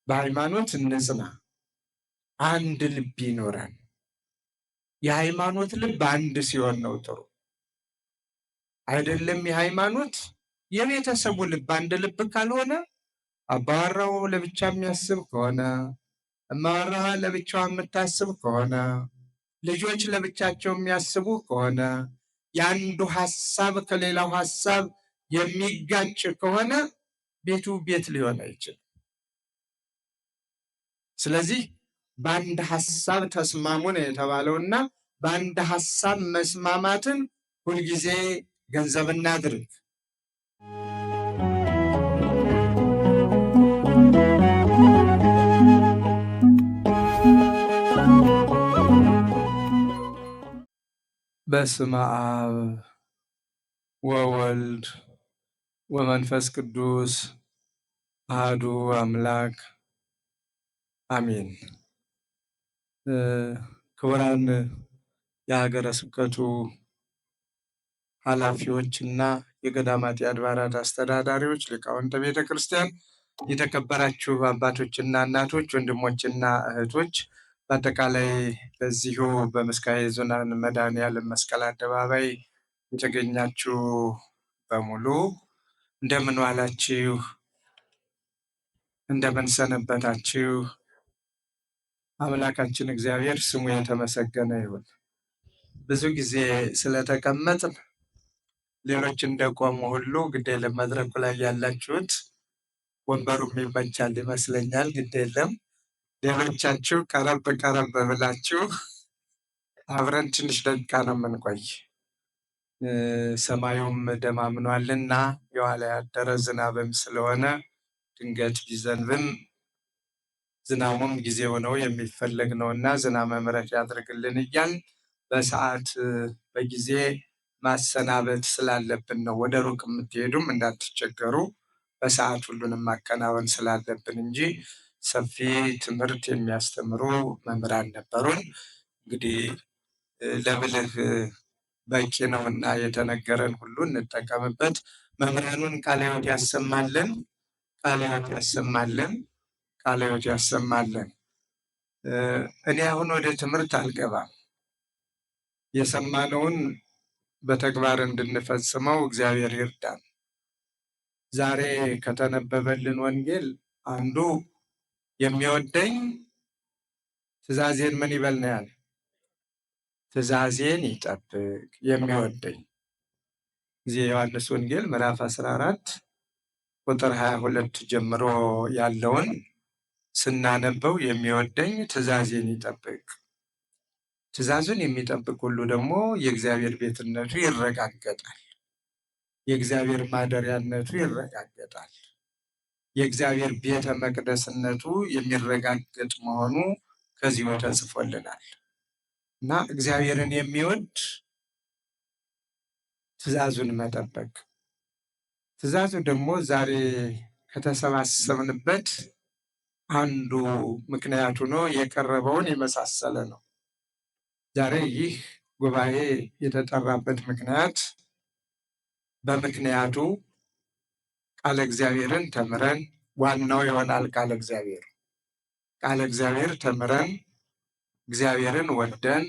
በሃይማኖት እንጽና፣ አንድ ልብ ይኖረን። የሃይማኖት ልብ አንድ ሲሆን ነው ጥሩ አይደለም። የሃይማኖት የቤተሰቡ ልብ አንድ ልብ ካልሆነ አባወራው ለብቻ የሚያስብ ከሆነ፣ እማወራዋ ለብቻዋ የምታስብ ከሆነ፣ ልጆች ለብቻቸው የሚያስቡ ከሆነ፣ የአንዱ ሀሳብ ከሌላው ሀሳብ የሚጋጭ ከሆነ ቤቱ ቤት ሊሆን አይችልም። ስለዚህ በአንድ ሀሳብ ተስማሙ ነው የተባለውና በአንድ ሀሳብ መስማማትን ሁልጊዜ ገንዘብ እናድርግ። በስመ አብ ወወልድ ወመንፈስ ቅዱስ አሐዱ አምላክ አሜን። ክቡራን የሀገረ ስብከቱ ኃላፊዎችና የገዳማት የአድባራት አስተዳዳሪዎች፣ ሊቃውንተ ቤተ ክርስቲያን፣ የተከበራችሁ አባቶችና እናቶች፣ ወንድሞችና እህቶች፣ በአጠቃላይ በዚሁ በምስካየ ኅዙናን መድኃኔዓለም መስቀል አደባባይ የተገኛችሁ በሙሉ እንደምን ዋላችሁ? እንደምን ሰነበታችሁ? አምላካችን እግዚአብሔር ስሙ የተመሰገነ ይሁን። ብዙ ጊዜ ስለተቀመጥን ሌሎች እንደቆሙ ሁሉ ግድ የለም መድረኩ ላይ ያላችሁት ወንበሩም ይመቻል ይመስለኛል። ግድ የለም ሌሎቻችሁ ቀረብ ቀረብ ብላችሁ አብረን ትንሽ ደቂቃ ነው የምንቆይ። ሰማዩም ደማምኗልና የዋለ ያደረ ዝናብም ስለሆነ ድንገት ቢዘንብም ዝናቡም ጊዜው ነው የሚፈለግ ነውና ዝናበ ምሕረት ያድርግልን እያል በሰዓት በጊዜ ማሰናበት ስላለብን ነው። ወደ ሩቅ የምትሄዱም እንዳትቸገሩ በሰዓት ሁሉንም ማከናወን ስላለብን እንጂ ሰፊ ትምህርት የሚያስተምሩ መምህራን ነበሩን። እንግዲህ ለብልህ በቂ ነውና የተነገረን ሁሉ እንጠቀምበት። መምህራኑን ቃለ ሕይወት ያሰማልን፣ ቃለ ሕይወት ያሰማልን፣ ቃለ ሕይወት ያሰማልን። እኔ አሁን ወደ ትምህርት አልገባም። የሰማነውን በተግባር እንድንፈጽመው እግዚአብሔር ይርዳን። ዛሬ ከተነበበልን ወንጌል አንዱ የሚወደኝ ትእዛዜን ምን ይበል ነው ያለ? ትእዛዜን ይጠብቅ የሚወደኝ። እዚህ የዮሐንስ ወንጌል ምዕራፍ 14 ቁጥር 22 ጀምሮ ያለውን ስናነበው የሚወደኝ ትእዛዜን ይጠብቅ። ትእዛዙን የሚጠብቅ ሁሉ ደግሞ የእግዚአብሔር ቤትነቱ ይረጋገጣል። የእግዚአብሔር ማደሪያነቱ ይረጋገጣል። የእግዚአብሔር ቤተ መቅደስነቱ የሚረጋገጥ መሆኑ ከዚሁ ተጽፎልናል እና እግዚአብሔርን የሚወድ ትእዛዙን መጠበቅ። ትእዛዙ ደግሞ ዛሬ ከተሰባሰብንበት አንዱ ምክንያቱ ነው የቀረበውን የመሳሰለ ነው። ዛሬ ይህ ጉባኤ የተጠራበት ምክንያት በምክንያቱ ቃለ እግዚአብሔርን ተምረን ዋናው ይሆናል። ቃለ እግዚአብሔር ተምረን እግዚአብሔርን ወደን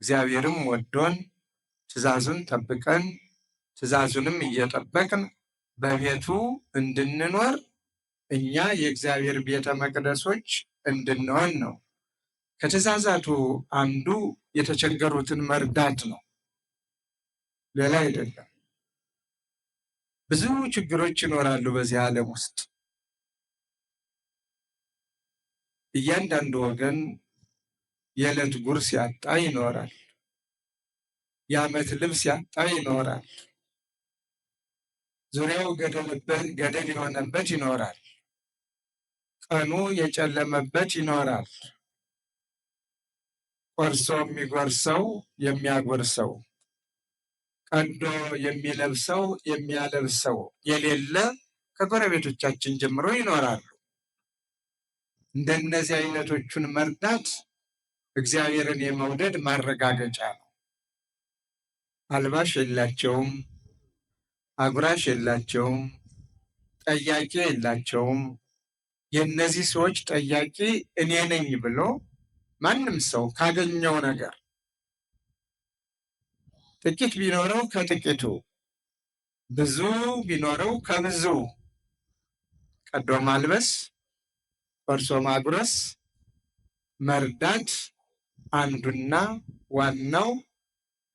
እግዚአብሔርም ወዶን ትእዛዙን ጠብቀን ትእዛዙንም እየጠበቅን በቤቱ እንድንኖር እኛ የእግዚአብሔር ቤተ መቅደሶች እንድንሆን ነው። ከትእዛዛቱ አንዱ የተቸገሩትን መርዳት ነው፣ ሌላ አይደለም። ብዙ ችግሮች ይኖራሉ በዚህ ዓለም ውስጥ። እያንዳንዱ ወገን የዕለት ጉርስ ያጣ ይኖራል። የዓመት ልብስ ያጣ ይኖራል። ዙሪያው ገደል የሆነበት ይኖራል። ቀኑ የጨለመበት ይኖራል። ቆርሶ የሚጎርሰው የሚያጎርሰው፣ ቀዶ የሚለብሰው የሚያለብሰው የሌለ ከጎረቤቶቻችን ጀምሮ ይኖራሉ። እንደነዚህ አይነቶቹን መርዳት እግዚአብሔርን የመውደድ ማረጋገጫ ነው። አልባሽ የላቸውም፣ አጉራሽ የላቸውም፣ ጠያቂ የላቸውም። የእነዚህ ሰዎች ጠያቂ እኔ ነኝ ብሎ ማንም ሰው ካገኘው ነገር ጥቂት ቢኖረው ከጥቂቱ፣ ብዙ ቢኖረው ከብዙ ቀዶ ማልበስ፣ ቆርሶ ማጉረስ፣ መርዳት አንዱና ዋናው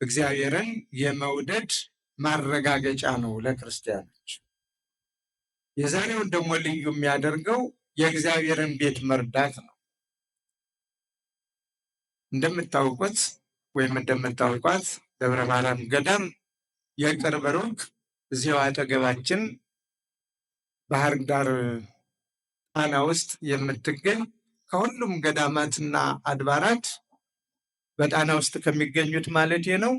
እግዚአብሔርን የመውደድ ማረጋገጫ ነው ለክርስቲያኖች። የዛሬውን ደግሞ ልዩ የሚያደርገው የእግዚአብሔርን ቤት መርዳት ነው። እንደምታውቁት ወይም እንደምታውቋት ደብረ ማርያም ገዳም የቅርብ ሩቅ እዚያው አጠገባችን ባህር ዳር ጣና ውስጥ የምትገኝ ከሁሉም ገዳማትና አድባራት በጣና ውስጥ ከሚገኙት ማለት ነው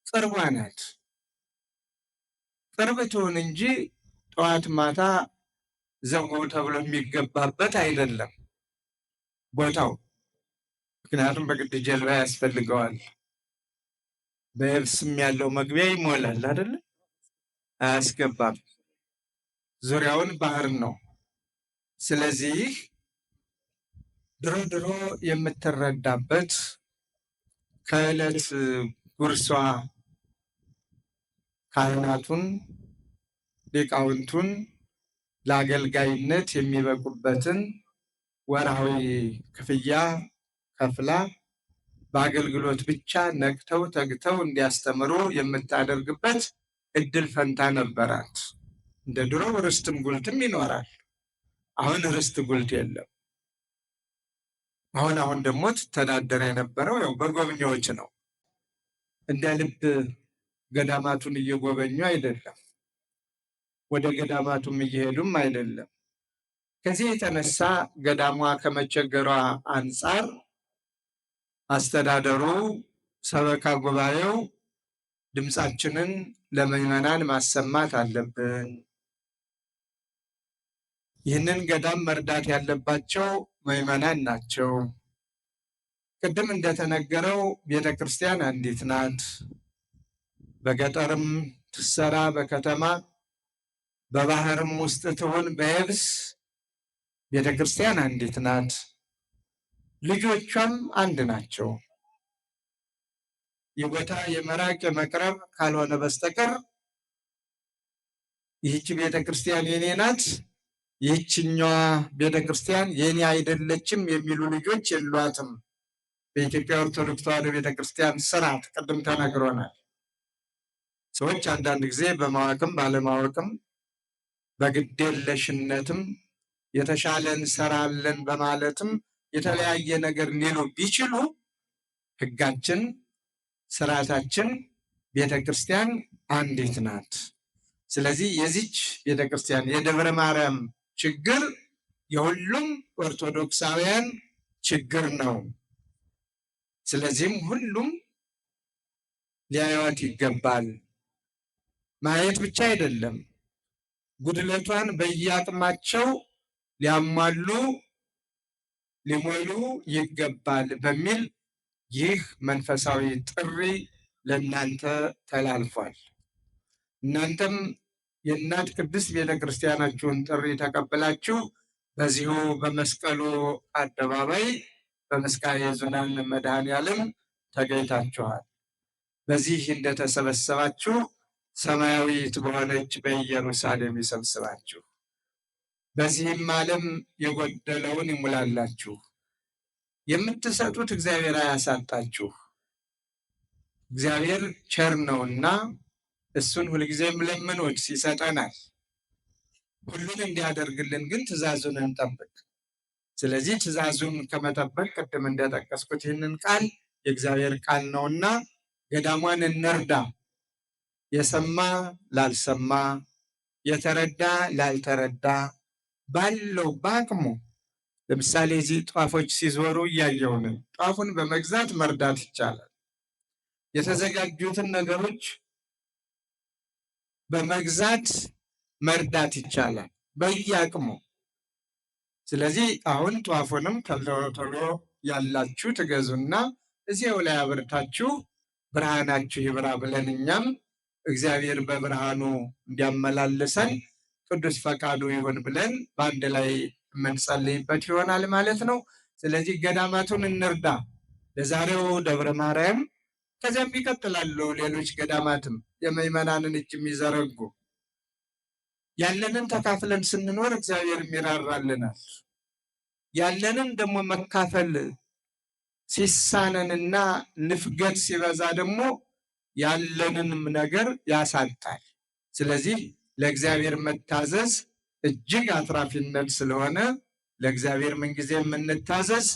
ቅርቧ ናት። ቅርብ ትሁን እንጂ ጠዋት ማታ ዘው ተብሎ የሚገባበት አይደለም ቦታው። ምክንያቱም በግድ ጀልባ ያስፈልገዋል። በየብስም ያለው መግቢያ ይሞላል አይደለ? አያስገባም። ዙሪያውን ባህር ነው። ስለዚህ ድሮ ድሮ የምትረዳበት ከዕለት ጉርሷ ካህናቱን ሊቃውንቱን ለአገልጋይነት የሚበቁበትን ወርሃዊ ክፍያ ከፍላ በአገልግሎት ብቻ ነቅተው ተግተው እንዲያስተምሩ የምታደርግበት እድል ፈንታ ነበራት። እንደ ድሮ ርስትም ጉልትም ይኖራል። አሁን ርስት ጉልት የለም። አሁን ደግሞ ትተዳደር የነበረው ያው በጎብኚዎች ነው። እንደ ልብ ገዳማቱን እየጎበኙ አይደለም፣ ወደ ገዳማቱም እየሄዱም አይደለም። ከዚህ የተነሳ ገዳሟ ከመቸገሯ አንጻር አስተዳደሩ፣ ሰበካ ጉባኤው ድምፃችንን ለምዕመናን ማሰማት አለብን፣ ይህንን ገዳም መርዳት ያለባቸው ምዕመናን ናቸው። ቅድም እንደተነገረው ቤተ ክርስቲያን አንዲት ናት። በገጠርም ትሰራ በከተማ በባህርም ውስጥ ትሁን በየብስ ቤተ ክርስቲያን አንዲት ናት። ልጆቿም አንድ ናቸው። የቦታ የመራቅ የመቅረብ ካልሆነ በስተቀር ይህች ቤተ ክርስቲያን የኔ ናት፣ ይህችኛዋ ቤተ ክርስቲያን የኔ አይደለችም የሚሉ ልጆች የሏትም። በኢትዮጵያ ኦርቶዶክስ ተዋሕዶ ቤተ ክርስቲያን ስርዓት ቅድም ተነግሮናል። ሰዎች አንዳንድ ጊዜ በማወቅም ባለማወቅም በግዴለሽነትም የተሻለ እንሰራለን በማለትም የተለያየ ነገር ሊሉ ቢችሉ ሕጋችን ስርዓታችን ቤተ ክርስቲያን አንዲት ናት። ስለዚህ የዚች ቤተ ክርስቲያን የደብረ ማርያም ችግር የሁሉም ኦርቶዶክሳውያን ችግር ነው። ስለዚህም ሁሉም ሊያዩዋት ይገባል። ማየት ብቻ አይደለም፣ ጉድለቷን በየአቅማቸው ሊያሟሉ ሊሞሉ ይገባል በሚል ይህ መንፈሳዊ ጥሪ ለእናንተ ተላልፏል። እናንተም የእናት ቅድስት ቤተ ክርስቲያናችሁን ጥሪ ተቀብላችሁ በዚሁ በመስቀሉ አደባባይ በመስቀል የዙናን መድኃኔዓለም ተገኝታችኋል። በዚህ እንደተሰበሰባችሁ ሰማያዊት በሆነች በኢየሩሳሌም ይሰብስባችሁ፣ በዚህም ዓለም የጎደለውን ይሙላላችሁ። የምትሰጡት እግዚአብሔር አያሳጣችሁ። እግዚአብሔር ቸር ነውና እሱን ሁልጊዜም ለምኑት ይሰጠናል። ሁሉን እንዲያደርግልን ግን ትእዛዙን እንጠብቅ። ስለዚህ ትእዛዙን ከመጠበቅ ቅድም እንደጠቀስኩት ይህንን ቃል የእግዚአብሔር ቃል ነውና ገዳሟን እንርዳ። የሰማ ላልሰማ፣ የተረዳ ላልተረዳ ባለው በአቅሙ። ለምሳሌ እዚህ ጧፎች ሲዞሩ እያየሁ ነው። ጧፉን በመግዛት መርዳት ይቻላል። የተዘጋጁትን ነገሮች በመግዛት መርዳት ይቻላል በየአቅሙ። ስለዚህ አሁን ጧፉንም ቶሎ ቶሎ ያላችሁ ትገዙና እዚያው ላይ አብርታችሁ ብርሃናችሁ ይብራ ብለን እኛም እግዚአብሔር በብርሃኑ እንዲያመላልሰን ቅዱስ ፈቃዱ ይሁን ብለን በአንድ ላይ የምንጸልይበት ይሆናል ማለት ነው። ስለዚህ ገዳማቱን እንርዳ። ለዛሬው ደብረ ማርያም ከዚያም ይቀጥላሉ ሌሎች ገዳማትም የምዕመናንን እጅ የሚዘረጉ ያለንን ተካፍለን ስንኖር እግዚአብሔር ይራራልናል። ያለንን ደግሞ መካፈል ሲሳነንና ንፍገት ሲበዛ ደግሞ ያለንንም ነገር ያሳጣል። ስለዚህ ለእግዚአብሔር መታዘዝ እጅግ አትራፊነት ስለሆነ ለእግዚአብሔር ምንጊዜ የምንታዘዝ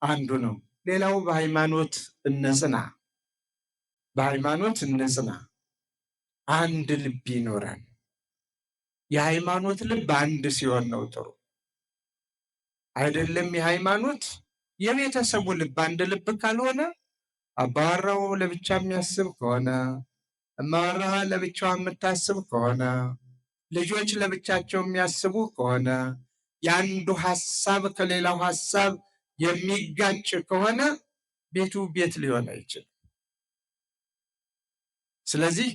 አንዱ ነው። ሌላው በሃይማኖት እንጽና፣ በሃይማኖት እንጽና፣ አንድ ልብ ይኖረን። የሃይማኖት ልብ አንድ ሲሆን ነው ጥሩ አይደለም። የሃይማኖት የቤተሰቡ ልብ አንድ ልብ ካልሆነ አባወራው ለብቻ የሚያስብ ከሆነ፣ እማወራዋ ለብቻዋ የምታስብ ከሆነ፣ ልጆች ለብቻቸው የሚያስቡ ከሆነ፣ የአንዱ ሀሳብ ከሌላው ሀሳብ የሚጋጭ ከሆነ ቤቱ ቤት ሊሆን አይችልም። ስለዚህ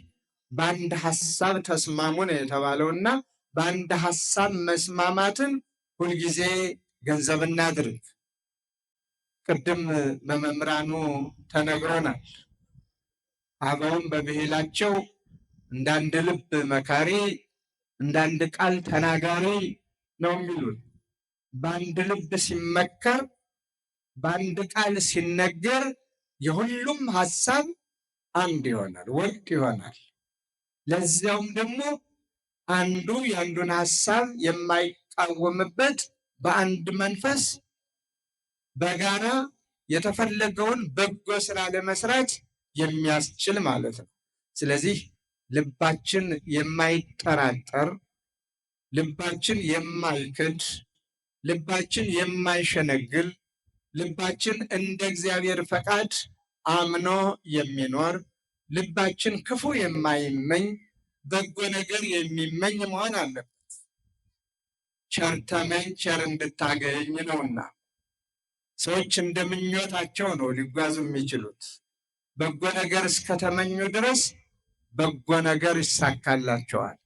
በአንድ ሀሳብ ተስማሙ ነው የተባለውና በአንድ ሀሳብ መስማማትን ሁልጊዜ ገንዘብ እናድርግ። ቅድም በመምህራኑ ተነግሮናል። አበውም በብሂላቸው እንዳንድ ልብ መካሪ እንዳንድ ቃል ተናጋሪ ነው የሚሉት። በአንድ ልብ ሲመከር በአንድ ቃል ሲነገር የሁሉም ሀሳብ አንድ ይሆናል፣ ወጥ ይሆናል። ለዚያውም ደግሞ አንዱ የአንዱን ሀሳብ የማይቃወምበት በአንድ መንፈስ በጋራ የተፈለገውን በጎ ስራ ለመስራት የሚያስችል ማለት ነው። ስለዚህ ልባችን የማይጠራጠር፣ ልባችን የማይክድ፣ ልባችን የማይሸነግል፣ ልባችን እንደ እግዚአብሔር ፈቃድ አምኖ የሚኖር፣ ልባችን ክፉ የማይመኝ በጎ ነገር የሚመኝ መሆን አለበት። ቸር ተመኝ ቸር እንድታገኝ ነውና ሰዎች እንደ ምኞታቸው ነው ሊጓዙ የሚችሉት። በጎ ነገር እስከተመኙ ድረስ በጎ ነገር ይሳካላቸዋል።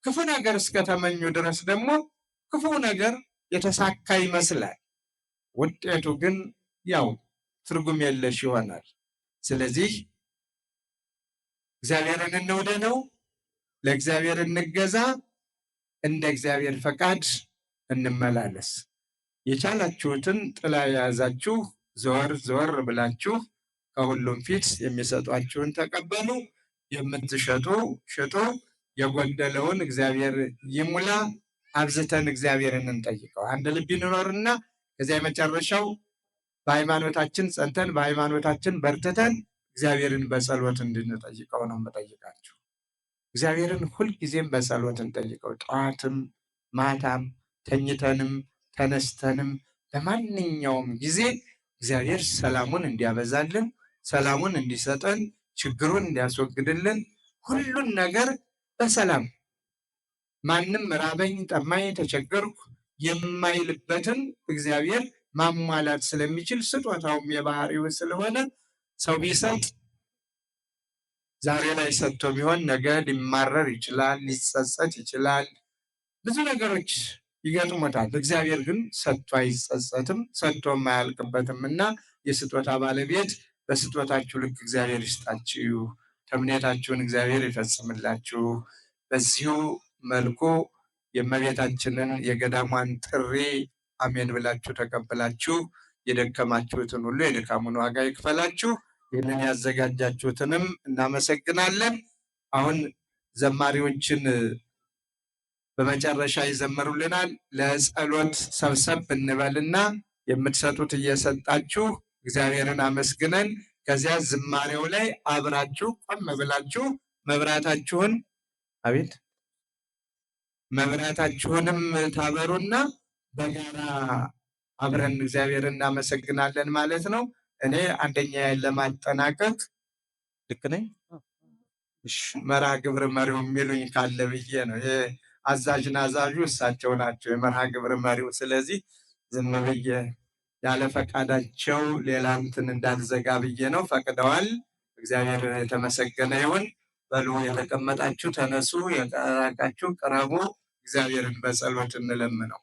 ክፉ ነገር እስከተመኙ ድረስ ደግሞ ክፉ ነገር የተሳካ ይመስላል። ውጤቱ ግን ያው ትርጉም የለሽ ይሆናል። ስለዚህ እግዚአብሔርን እንውደደው፣ ለእግዚአብሔር እንገዛ፣ እንደ እግዚአብሔር ፈቃድ እንመላለስ። የቻላችሁትን ጥላ የያዛችሁ ዘወር ዘወር ብላችሁ ከሁሉም ፊት የሚሰጧችሁን ተቀበሉ። የምትሸጡ ሽጡ፣ የጎደለውን እግዚአብሔር ይሙላ። አብዝተን እግዚአብሔርን እንጠይቀው። አንድ ልብ ይኑረንና ከዚያ የመጨረሻው በሃይማኖታችን ጸንተን በሃይማኖታችን በርትተን እግዚአብሔርን በጸሎት እንድንጠይቀው ነው የምጠይቃችሁ። እግዚአብሔርን ሁልጊዜም በጸሎት እንጠይቀው። ጠዋትም ማታም ተኝተንም ተነስተንም በማንኛውም ጊዜ እግዚአብሔር ሰላሙን እንዲያበዛልን፣ ሰላሙን እንዲሰጠን፣ ችግሩን እንዲያስወግድልን፣ ሁሉን ነገር በሰላም ማንም ራበኝ ጠማኝ ተቸገርኩ የማይልበትን እግዚአብሔር ማሟላት ስለሚችል ስጦታውም የባህሪው ስለሆነ ሰው ቢሰጥ ዛሬ ላይ ሰጥቶ ቢሆን ነገ ሊማረር ይችላል፣ ሊጸጸት ይችላል፣ ብዙ ነገሮች ይገጥሞታል። እግዚአብሔር ግን ሰጥቶ አይጸጸትም፣ ሰጥቶም አያልቅበትም እና የስጦታ ባለቤት በስጦታችሁ ልክ እግዚአብሔር ይስጣችሁ፣ ተምኔታችሁን እግዚአብሔር ይፈጽምላችሁ። በዚሁ መልኩ የእመቤታችንን የገዳሟን ጥሪ አሜን ብላችሁ ተቀብላችሁ የደከማችሁትን ሁሉ የድካሙን ዋጋ ይክፈላችሁ። ይህንን ያዘጋጃችሁትንም እናመሰግናለን። አሁን ዘማሪዎችን በመጨረሻ ይዘምሩልናል። ለጸሎት ሰብሰብ እንበልና የምትሰጡት እየሰጣችሁ እግዚአብሔርን አመስግነን ከዚያ ዝማሬው ላይ አብራችሁ ቆም ብላችሁ መብራታችሁን አቤት መብራታችሁንም ታበሩና በጋራ አብረን እግዚአብሔርን እናመሰግናለን ማለት ነው። እኔ አንደኛ ለማጠናቀቅ ልክ ነኝ? መርሃ ግብር መሪው የሚሉኝ ካለ ብዬ ነው። አዛዥ ናዛዡ እሳቸው ናቸው፣ የመርሃ ግብር መሪው። ስለዚህ ዝም ብዬ ያለ ፈቃዳቸው ሌላ እንትን እንዳልዘጋ ብዬ ነው። ፈቅደዋል። እግዚአብሔር የተመሰገነ ይሁን። በሉ የተቀመጣችሁ ተነሱ፣ የቀራቃችሁ ቅረቡ። እግዚአብሔርን በጸሎት እንለምነው።